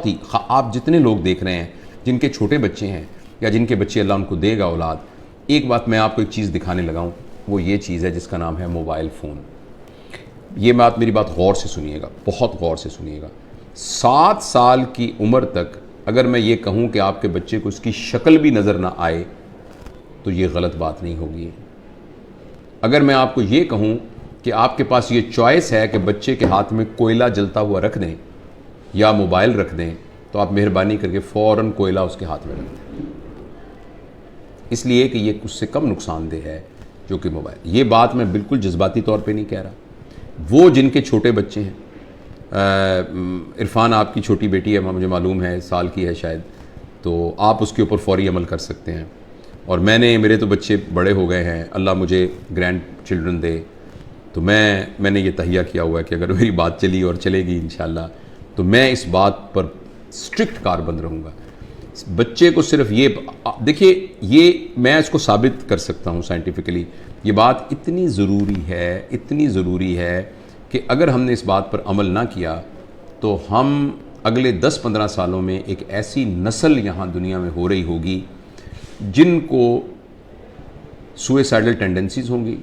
बहुत ही, आप जितने लोग देख रहे हैं जिनके छोटे बच्चे हैं या जिनके बच्चे अल्लाह उनको देगा औलाद, एक बात मैं आपको एक चीज़ दिखाने लगा हूँ, वो ये चीज़ है जिसका नाम है मोबाइल फ़ोन। ये मेरी बात गौर से सुनिएगा, बहुत गौर से सुनिएगा। 7 साल की उम्र तक अगर मैं ये कहूँ कि आपके बच्चे को इसकी शक्ल भी नज़र ना आए तो ये गलत बात नहीं होगी। अगर मैं आपको ये कहूँ कि आपके पास ये चॉइस है कि बच्चे के हाथ में कोयला जलता हुआ रख दें या मोबाइल रख दें, तो आप मेहरबानी करके फ़ौरन कोयला उसके हाथ में रख दें, इसलिए कि ये उससे कम नुकसानदेह है जो कि मोबाइल। ये बात मैं बिल्कुल जज्बाती तौर पे नहीं कह रहा। वो जिनके छोटे बच्चे हैं, इरफान आपकी छोटी बेटी है, मुझे मालूम है साल की है शायद, तो आप उसके ऊपर फौरी अमल कर सकते हैं। और मेरे तो बच्चे बड़े हो गए हैं, अल्लाह मुझे ग्रैंड चिल्ड्रन दे, तो मैंने ये तहिया किया हुआ है कि अगर मेरी बात चली और चलेगी इंशाल्लाह, तो मैं इस बात पर स्ट्रिक्ट कारबंद रहूँगा। बच्चे को सिर्फ ये देखिए, ये मैं इसको साबित कर सकता हूँ साइंटिफिकली। ये बात इतनी ज़रूरी है कि अगर हमने इस बात पर अमल ना किया तो हम अगले 10-15 सालों में एक ऐसी नस्ल यहाँ दुनिया में हो रही होगी जिनको सुइसाइडल टेंडेंसीज़ होंगी,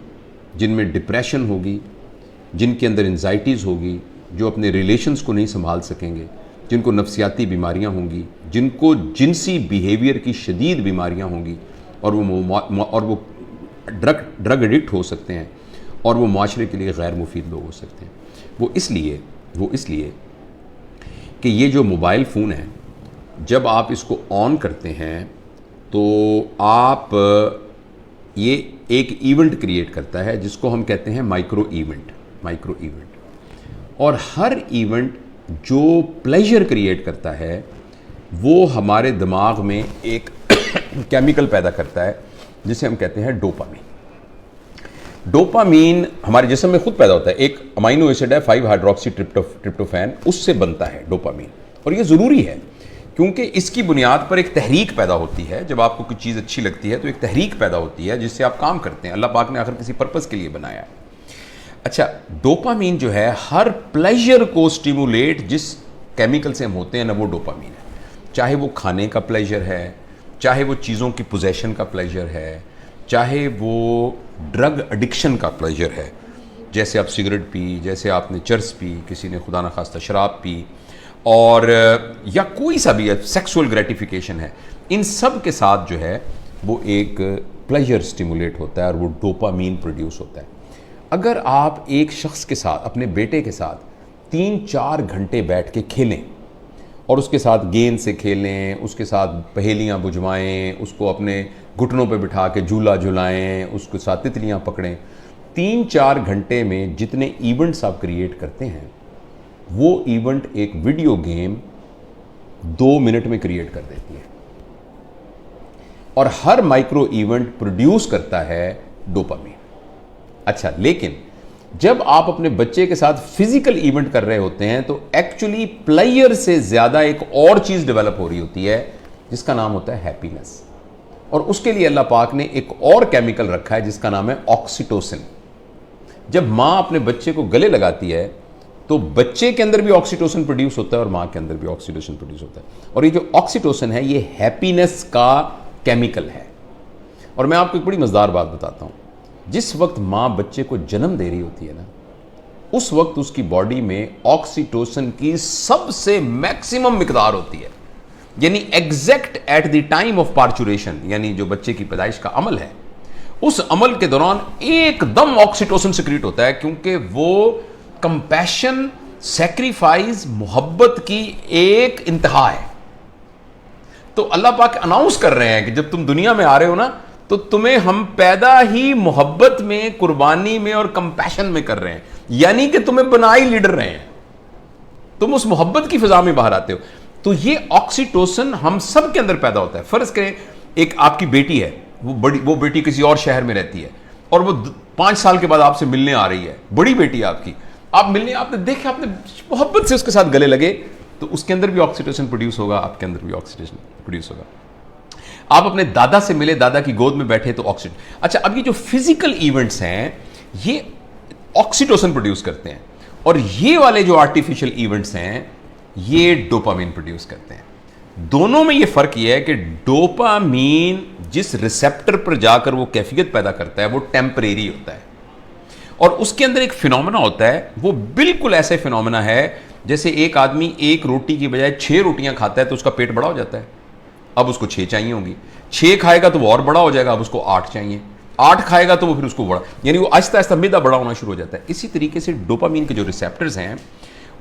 जिनमें डिप्रेशन होगी, जिनके अंदर एंजाइटीज़ होगी, जो अपने रिलेशंस को नहीं संभाल सकेंगे, जिनको नफ्सियाती बीमारियां होंगी, जिनको जिनसी बिहेवियर की शदीद बीमारियां होंगी, और वो ड्रग एडिक्ट हो सकते हैं, और वो माशरे के लिए गैर मुफीद लोग हो सकते हैं। वो इसलिए कि ये जो मोबाइल फ़ोन है, जब आप इसको ऑन करते हैं तो आप ये एक इवेंट क्रिएट करता है जिसको हम कहते हैं माइक्रो इवेंट। और हर इवेंट जो प्लेजर क्रिएट करता है वो हमारे दिमाग में एक केमिकल पैदा करता है जिसे हम कहते हैं डोपामीन हमारे जिस्म में खुद पैदा होता है। एक अमाइनो एसिड है 5-हाइड्रोक्सी ट्रिप्टोफैन, उससे बनता है डोपामीन। और ये ज़रूरी है क्योंकि इसकी बुनियाद पर एक तहरीक पैदा होती है। जब आपको कोई चीज़ अच्छी लगती है तो एक तहरीक पैदा होती है जिससे आप काम करते हैं। अल्लाह पाक ने आखिर किसी पर्पज़ के लिए बनाया है। अच्छा, डोपामीन जो है हर प्लेजर को स्टिमुलेट जिस केमिकल से हम होते हैं ना, वो डोपामीन है। चाहे वो खाने का प्लेजर है, चाहे वो चीज़ों की पोजेशन का प्लेजर है, चाहे वो ड्रग एडिक्शन का प्लेजर है, जैसे आप सिगरेट पी, जैसे आपने चर्स पी, किसी ने खुदा न खास्ता शराब पी, और या कोई सा भी सेक्सुअल ग्रेटिफिकेशन है, इन सब के साथ जो है वो एक प्लेजर स्टिमुलेट होता है और वो डोपामीन प्रोड्यूस होता है। अगर आप एक शख्स के साथ, अपने बेटे के साथ 3-4 घंटे बैठ के खेलें और उसके साथ गेंद से खेलें, उसके साथ पहेलियाँ बुझवाएं, उसको अपने घुटनों पे बिठा के झूला झुलाएं, उसके साथ तितलियाँ पकड़ें, 3-4 घंटे में जितने इवेंट्स आप क्रिएट करते हैं वो इवेंट एक वीडियो गेम 2 मिनट में क्रिएट कर देती है। और हर माइक्रो इवेंट प्रोड्यूस करता है डोपामीन। अच्छा, लेकिन जब आप अपने बच्चे के साथ फिजिकल इवेंट कर रहे होते हैं तो एक्चुअली प्लेयर से ज्यादा एक और चीज डेवलप हो रही होती है जिसका नाम होता है हैप्पीनेस। और उसके लिए अल्लाह पाक ने एक और केमिकल रखा है जिसका नाम है ऑक्सीटोसिन। जब मां अपने बच्चे को गले लगाती है तो बच्चे के अंदर भी ऑक्सीटोसिन प्रोड्यूस होता है और मां के अंदर भी ऑक्सीटोसिन प्रोड्यूस होता है। और ये जो ऑक्सीटोसिन है ये हैप्पीनेस का केमिकल है। और मैं आपको एक बड़ी मजेदार बात बताता हूं, जिस वक्त मां बच्चे को जन्म दे रही होती है ना, उस वक्त उसकी बॉडी में ऑक्सीटोसिन की सबसे मैक्सिमम मिकदार होती है। यानी exact at the time of parturition, यानी जो बच्चे की पैदाइश का अमल है, उस अमल के दौरान एकदम ऑक्सीटोसिन सिक्रीट होता है, क्योंकि वो कंपैशन, सैक्रिफाइस, मोहब्बत की एक इंतहा है। तो अल्लाह पाक अनाउंस कर रहे हैं कि जब तुम दुनिया में आ रहे हो ना, तो तुम्हें हम पैदा ही मोहब्बत में, कुर्बानी में और कंपैशन में कर रहे हैं। यानी कि तुम्हें बना ही लीडर रहे हैं, तुम उस मोहब्बत की फिजा में बाहर आते हो। तो ये ऑक्सीटोसिन हम सब के अंदर पैदा होता है। फर्ज करें एक आपकी बेटी है, वो बेटी किसी और शहर में रहती है और वो 5 साल के बाद आपसे मिलने आ रही है, बड़ी बेटी है आपकी। आप मिलने, आपने देखा, आपने मोहब्बत से उसके साथ गले लगे, तो उसके अंदर भी ऑक्सीटोसिन प्रोड्यूस होगा, आपके अंदर भी ऑक्सीटोसिन प्रोड्यूस होगा। आप अपने दादा से मिले, दादा की गोद में बैठे, तो ऑक्सीटोसिन। अच्छा, अब ये जो फिजिकल इवेंट्स हैं ये ऑक्सीटोसिन प्रोड्यूस करते हैं, और ये वाले जो आर्टिफिशियल इवेंट्स हैं ये डोपामीन प्रोड्यूस करते हैं। दोनों में ये फर्क ये है कि डोपामीन जिस रिसेप्टर पर जाकर वो कैफियत पैदा करता है वो टेम्परेरी होता है, और उसके अंदर एक फिनोमेना होता है, वो बिल्कुल ऐसे फिनोमेना है जैसे एक आदमी एक रोटी की बजाय 6 रोटियां खाता है तो उसका पेट बड़ा हो जाता है, अब उसको 6 चाहिए होंगी, 6 खाएगा तो वो और बड़ा हो जाएगा, अब उसको 8 चाहिए, 8 खाएगा तो वो फिर उसको बड़ा, यानी वो आहिस्ता आहिस्ता मैदा बड़ा होना शुरू हो जाता है। इसी तरीके से डोपामीन के जो रिसेप्टर्स हैं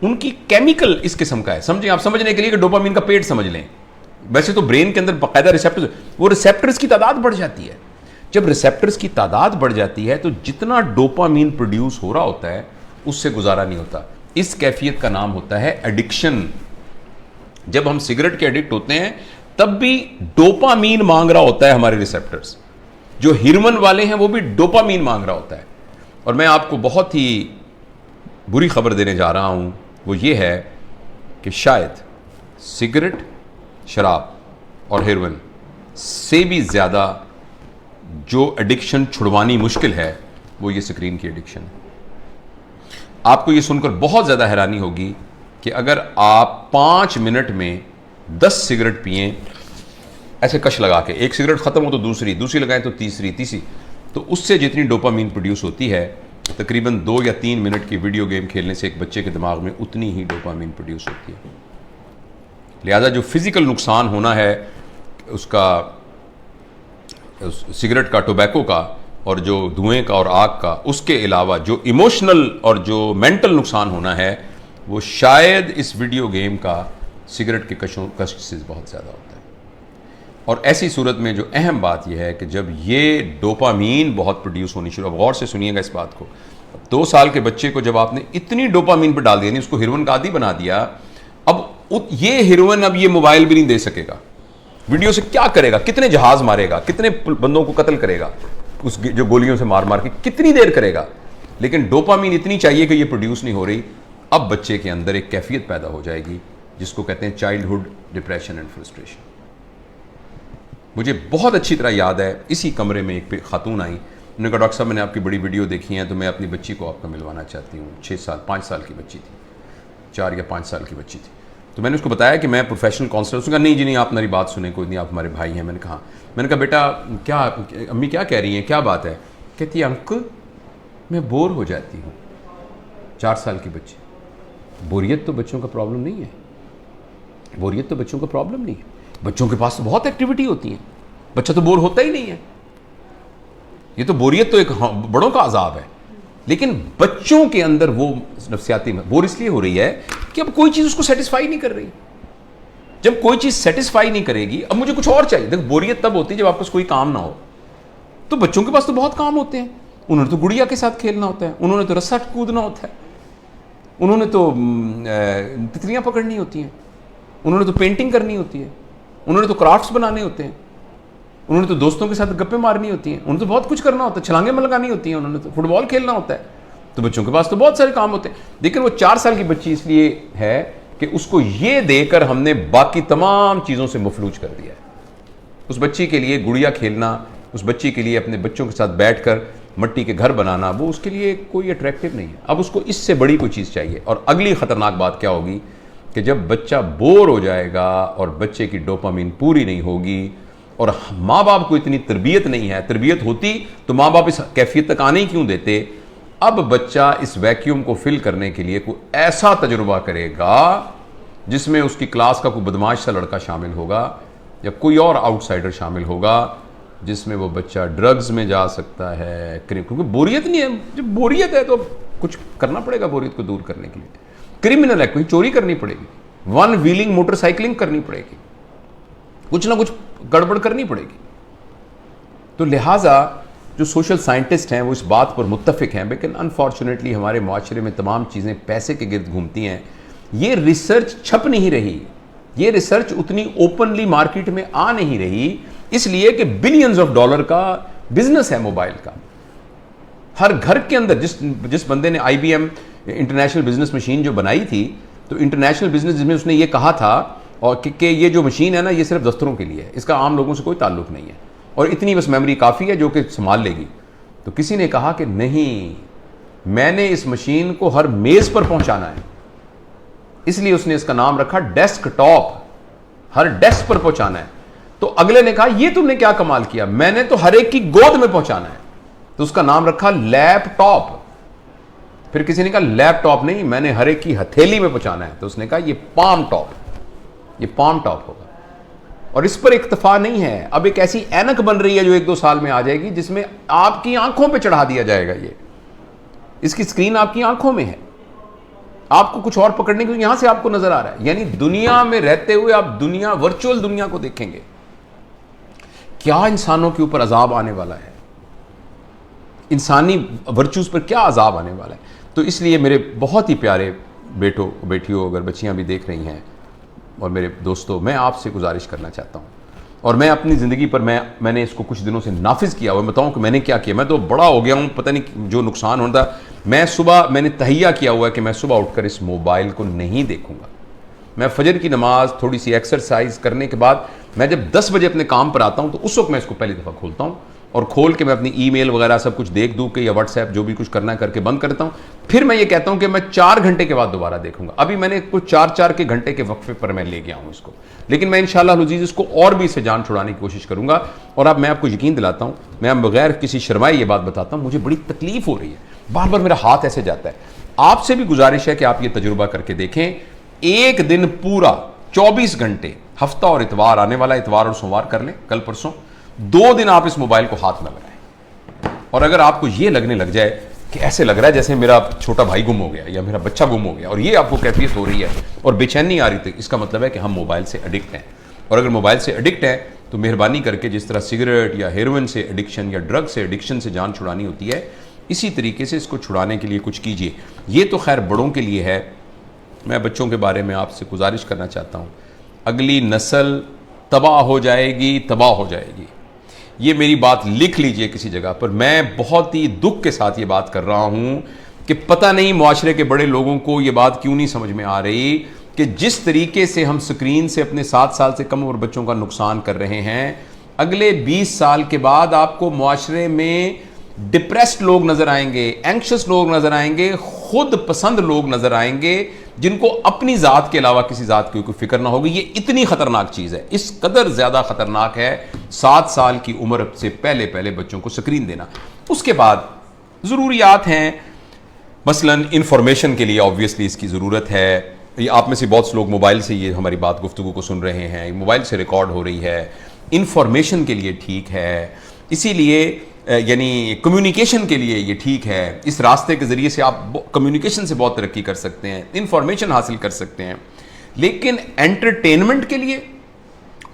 उनकी केमिकल इस किस्म का है। समझें, आप समझने के लिए कि डोपामीन का पेट समझ लें, वैसे तो ब्रेन के अंदर बाकायदा रिसेप्टर्स, वो रिसेप्टर्स की तादाद बढ़ जाती है। जब रिसेप्टर्स की तादाद बढ़ जाती है तो जितना डोपामीन प्रोड्यूस हो रहा होता है उससे गुजारा नहीं होता। इस कैफियत का नाम होता है एडिक्शन। जब हम सिगरेट के एडिक्ट होते हैं तब भी डोपामीन मांग रहा होता है हमारे रिसेप्टर्स, जो हिरमन वाले हैं वो भी डोपामीन मांग रहा होता है। और मैं आपको बहुत ही बुरी खबर देने जा रहा हूं, वो ये है कि शायद सिगरेट, शराब और हेरोइन से भी ज़्यादा जो एडिक्शन छुड़वानी मुश्किल है वो ये स्क्रीन की एडिक्शन है। आपको ये सुनकर बहुत ज़्यादा हैरानी होगी कि अगर आप 5 मिनट में 10 सिगरेट पिएं ऐसे कश लगा के, एक सिगरेट ख़त्म हो तो दूसरी, दूसरी लगाएं तो तीसरी, तो उससे जितनी डोपामीन प्रोड्यूस होती है तकरीबन 2 या 3 मिनट की वीडियो गेम खेलने से एक बच्चे के दिमाग में उतनी ही डोपामीन प्रोड्यूस होती है। लिहाजा जो फिज़िकल नुकसान होना है उसका, सिगरेट का, टोबैको का और जो धुएं का और आग का, उसके अलावा जो इमोशनल और जो मेंटल नुकसान होना है वो शायद इस वीडियो गेम का सिगरेट के कष्ट से बहुत ज़्यादा होता है। और ऐसी सूरत में जो अहम बात यह है कि जब ये डोपामीन बहुत प्रोड्यूस होनी शुरू, अब गौर से सुनिएगा इस बात को, 2 साल के बच्चे को जब आपने इतनी डोपामीन पर डाल दिया, नहीं उसको हेरोइन का आदी बना दिया, अब ये हेरोइन अब ये मोबाइल भी नहीं दे सकेगा, वीडियो से क्या करेगा, कितने जहाज मारेगा, कितने बंदों को कत्ल करेगा, उस जो गोलियों से मार मार के कितनी देर करेगा, लेकिन डोपामीन इतनी चाहिए कि ये प्रोड्यूस नहीं हो रही। अब बच्चे के अंदर एक कैफियत पैदा हो जाएगी जिसको कहते हैं चाइल्डहुड डिप्रेशन एंड फ्रस्ट्रेशन। मुझे बहुत अच्छी तरह याद है, इसी कमरे में एक खातून आई, उन्होंने कहा डॉक्टर साहब मैंने आपकी बड़ी वीडियो देखी है तो मैं अपनी बच्ची को आपका मिलवाना चाहती हूँ। 5 साल की बच्ची थी, 4 या 5 साल की बच्ची थी। तो मैंने उसको बताया कि मैं प्रोफेशनल काउंसलर। उसने कहा नहीं जी नहीं, आप मेरी बात सुने, कोई नहीं, आप हमारे भाई हैं। मैंने कहा बेटा क्या, अम्मी क्या कह रही हैं, क्या बात है? कहती है अंकल मैं बोर हो जाती हूँ। 4 साल की बच्ची। बोरियत तो बच्चों का प्रॉब्लम नहीं है, बोरियत तो बच्चों का प्रॉब्लम नहीं है, बच्चों के पास तो बहुत एक्टिविटी होती है, बच्चा तो बोर होता ही नहीं है। ये तो बोरियत तो एक बड़ों का अजाब है, लेकिन बच्चों के अंदर वो नफ्सियाती बोर इसलिए हो रही है कि अब कोई चीज़ उसको सेटिस्फाई नहीं कर रही। जब कोई चीज़ सेटिस्फाई नहीं करेगी, अब मुझे कुछ और चाहिए। देखो बोरियत तब होती है जब आपके पास कोई काम ना हो। तो बच्चों के पास तो बहुत काम होते हैं, उन्होंने तो गुड़िया के साथ खेलना होता है, उन्होंने तो रस्सा कूदना होता है, उन्होंने तो तितलियाँ पकड़नी होती हैं, उन्होंने तो पेंटिंग करनी होती है, उन्होंने तो क्राफ्ट्स बनाने होते हैं, उन्होंने तो दोस्तों के साथ गप्पे मारनी होती हैं, उन्होंने तो बहुत कुछ करना होता है, छलांगे में लगानी होती हैं, उन्होंने तो फुटबॉल खेलना होता है। तो बच्चों के पास तो बहुत सारे काम होते हैं। लेकिन वो 4 साल की बच्ची इसलिए है कि उसको ये देकर हमने बाकी तमाम चीज़ों से मफलूज कर दिया है। उस बच्ची के लिए गुड़िया खेलना, उस बच्ची के लिए अपने बच्चों के साथ बैठकर मट्टी के घर बनाना, वो उसके लिए कोई अट्रैक्टिव नहीं है। अब उसको इससे बड़ी कोई चीज़ चाहिए। और अगली ख़तरनाक बात क्या होगी कि जब बच्चा बोर हो जाएगा और बच्चे की डोपामीन पूरी नहीं होगी और माँ बाप को इतनी तरबियत नहीं है, तरबियत होती तो माँ बाप इस कैफियत तक आने ही क्यों देते। अब बच्चा इस वैक्यूम को फिल करने के लिए कोई ऐसा तजुर्बा करेगा जिसमें उसकी क्लास का कोई बदमाश सा लड़का शामिल होगा या कोई और आउटसाइडर शामिल होगा, जिसमें वो बच्चा ड्रग्स में जा सकता है, क्योंकि बोरियत नहीं है। जब बोरियत है तो कुछ करना पड़ेगा बोरियत को दूर करने के लिए। क्रिमिनल है, कोई चोरी करनी पड़ेगी, 1 व्हीलिंग मोटरसाइकिलिंग करनी पड़ेगी, कुछ ना कुछ गड़बड़ करनी पड़ेगी। तो लिहाजा जो सोशल साइंटिस्ट हैं वो इस बात पर मुत्तफिक हैं, लेकिन अनफॉर्चुनेटली हमारे माशरे में तमाम चीज़ें पैसे के गिर्द घूमती हैं। ये रिसर्च छप नहीं रही, ये रिसर्च उतनी ओपनली मार्केट में आ नहीं रही, इसलिए कि बिलियंस ऑफ डॉलर का बिजनेस है मोबाइल का। हर घर के अंदर जिस बंदे ने IBM इंटरनेशनल बिजनेस मशीन जो बनाई थी, तो इंटरनेशनल बिजनेस जिसमें उसने ये कहा था और कि ये जो मशीन है ना, ये सिर्फ दफ्तरों के लिए है, इसका आम लोगों से कोई ताल्लुक नहीं है और इतनी बस मेमोरी काफ़ी है जो कि संभाल लेगी। तो किसी ने कहा कि नहीं, मैंने इस मशीन को हर मेज़ पर पहुंचाना है, इसलिए उसने इसका नाम रखा डेस्कटॉप। हर डेस्क पर पहुंचाना है। तो अगले ने कहा ये तुमने क्या कमाल किया, मैंने तो हर एक की गोद में पहुंचाना है, तो उसका नाम रखा लैपटॉप। फिर किसी ने कहा लैपटॉप नहीं, मैंने हर एक की हथेली में पहुंचाना है, तो उसने कहा ये पाम टॉप, ये पाम टॉप होगा। और इस पर इक्तफा नहीं है, अब एक ऐसी ऐनक बन रही है जो 1-2 साल में आ जाएगी, जिसमें आपकी आंखों पे चढ़ा दिया जाएगा। ये इसकी स्क्रीन आपकी आंखों में है, आपको कुछ और पकड़ने के लिए यहां से आपको नजर आ रहा है। यानी दुनिया में रहते हुए आप दुनिया, वर्चुअल दुनिया को देखेंगे। क्या इंसानों के ऊपर अजाब आने वाला है, इंसानी वर्चूज पर क्या अजाब आने वाला है। तो इसलिए मेरे बहुत ही प्यारे बेटों बेटियों, अगर बच्चियां भी देख रही हैं और मेरे दोस्तों, मैं आपसे गुजारिश करना चाहता हूं, और मैं अपनी ज़िंदगी पर मैंने इसको कुछ दिनों से नाफिज किया हुआ। बताऊं कि मैंने क्या किया, मैं तो बड़ा हो गया हूं, पता नहीं जो नुकसान होता। मैंने तहैया किया हुआ है कि मैं सुबह उठकर इस मोबाइल को नहीं देखूंगा। मैं फजर की नमाज, थोड़ी सी एक्सरसाइज करने के बाद मैं जब 10 बजे अपने काम पर आता हूं, तो उस वक्त मैं इसको पहली दफ़ा खोलता हूं, और खोल के मैं अपनी ईमेल वगैरह सब कुछ देख दूँ कि, या व्हाट्सएप जो भी कुछ करना है करके बंद करता हूँ। फिर मैं ये कहता हूँ कि मैं 4 घंटे के बाद दोबारा देखूंगा। अभी मैंने कुछ 4-4 के घंटे के वक्फे पर मैं ले गया हूँ इसको, लेकिन मैं इंशाअल्लाह अज़ीज़ इसको और भी इससे जान छुड़ाने की कोशिश करूंगा। और अब मैं आपको यकीन दिलाता हूँ, मैं बगैर किसी शर्माए ये बात बताता हूँ, मुझे बड़ी तकलीफ हो रही है, बार बार मेरा हाथ ऐसे जाता है। आपसे भी गुजारिश है कि आप ये तजुर्बा करके देखें। एक दिन पूरा 24 घंटे, हफ्ता और इतवार, आने वाला इतवार और सोमवार कर लें, कल परसों 2 दिन आप इस मोबाइल को हाथ न लगाएं। और अगर आपको ये लगने लग जाए कि ऐसे लग रहा है जैसे मेरा छोटा भाई गुम हो गया या मेरा बच्चा गुम हो गया, और ये आपको कैफियत हो रही है और बेचैनी आ रही थी, इसका मतलब है कि हम मोबाइल से एडिक्ट हैं। और अगर मोबाइल से एडिक्ट हैं तो मेहरबानी करके, जिस तरह सिगरेट या हेरोइन से एडिक्शन या ड्रग से एडिक्शन से जान छुड़ानी होती है, इसी तरीके से इसको छुड़ाने के लिए कुछ कीजिए। ये तो खैर बड़ों के लिए है। मैं बच्चों के बारे में आपसे गुजारिश करना चाहता हूँ, अगली नस्ल तबाह हो जाएगी, तबाह हो जाएगी। ये मेरी बात लिख लीजिए किसी जगह पर। मैं बहुत ही दुख के साथ ये बात कर रहा हूँ कि पता नहीं मुआशरे के बड़े लोगों को ये बात क्यों नहीं समझ में आ रही कि जिस तरीके से हम स्क्रीन से अपने 7 साल से कम उम्र बच्चों का नुकसान कर रहे हैं, अगले 20 साल के बाद आपको मुआशरे में डिप्रेस्ड लोग नजर आएंगे, एंक्शस लोग नजर आएंगे, खुद पसंद लोग नजर आएंगे, जिनको अपनी ज़ात के अलावा किसी ज़ात की कोई फिक्र ना होगी। ये इतनी ख़तरनाक चीज़ है, इस कदर ज़्यादा ख़तरनाक है 7 साल की उम्र से पहले पहले बच्चों को स्क्रीन देना। उसके बाद ज़रूरियात हैं, मसलन इंफॉर्मेशन के लिए ऑब्वियसली इसकी ज़रूरत है। ये आप में से बहुत से लोग मोबाइल से ये हमारी बात गुफ्तगू को सुन रहे हैं, मोबाइल से रिकॉर्ड हो रही है, इंफॉर्मेशन के लिए ठीक है, इसीलिए यानी कम्युनिकेशन के लिए ये ठीक है। इस रास्ते के ज़रिए से आप कम्युनिकेशन से बहुत तरक्की कर सकते हैं, इंफॉर्मेशन हासिल कर सकते हैं। लेकिन एंटरटेनमेंट के लिए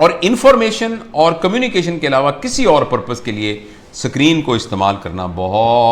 और इंफॉर्मेशन और कम्युनिकेशन के अलावा किसी और पर्पस के लिए स्क्रीन को इस्तेमाल करना बहुत